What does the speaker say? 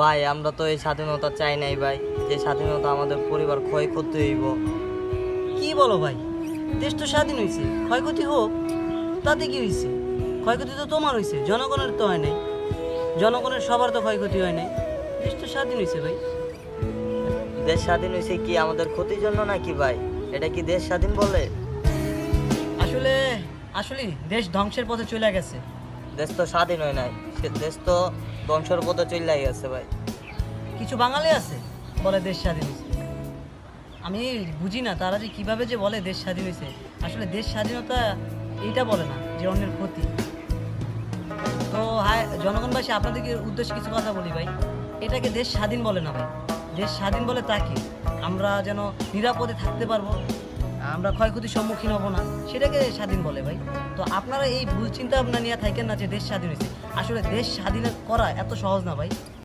ভাই আমরা তো এই স্বাধীনতা চাই নাই ভাই, যে স্বাধীনতা আমাদের পরিবার ক্ষয়ক্ষতি হইব। কি বলো ভাই, দেশ তো স্বাধীন হয়েছে, ক্ষয়ক্ষতি হোক তাতে কি হয়েছে? ক্ষয়ক্ষতি তো তোমার হয়েছে, জনগণের তো হয় নাই। জনগণের সবার তো ক্ষয়ক্ষতি হয় নাই, দেশ তো স্বাধীন হয়েছে ভাই। দেশ স্বাধীন হয়েছে কি আমাদের ক্ষতির জন্য নাকি ভাই? এটা কি দেশ স্বাধীন বলে? আসলে আসলে দেশ ধ্বংসের পথে চলে গেছে। দেশ তো স্বাধীন হয় নাই, সে দেশ তো ধ্বংসের পথে চলে গেছে ভাই। কিছু বাঙালি আছে বলে দেশ স্বাধীন হয়েছে, আমি বুঝি না তারা যে কিভাবে যে বলে দেশ স্বাধীন হয়েছে। আসলে দেশ স্বাধীনতা এইটা বলে না যে অন্যের ক্ষতি। তো হাই জনগণবাসী, আপনাদেরকে উদ্দেশ্যে কিছু কথা বলি ভাই, এটাকে দেশ স্বাধীন বলে না ভাই। দেশ স্বাধীন বলে তাকে আমরা যেন নিরাপদে থাকতে পারবো, আমরা ক্ষয়ক্ষতির সম্মুখীন হব না, সেটাকে স্বাধীন বলে ভাই। তো আপনারা এই ভুল চিন্তা ভাবনা নিয়ে থাকেন না যে দেশ স্বাধীন হয়েছে। আসলে দেশ স্বাধীন করা এত সহজ না ভাই।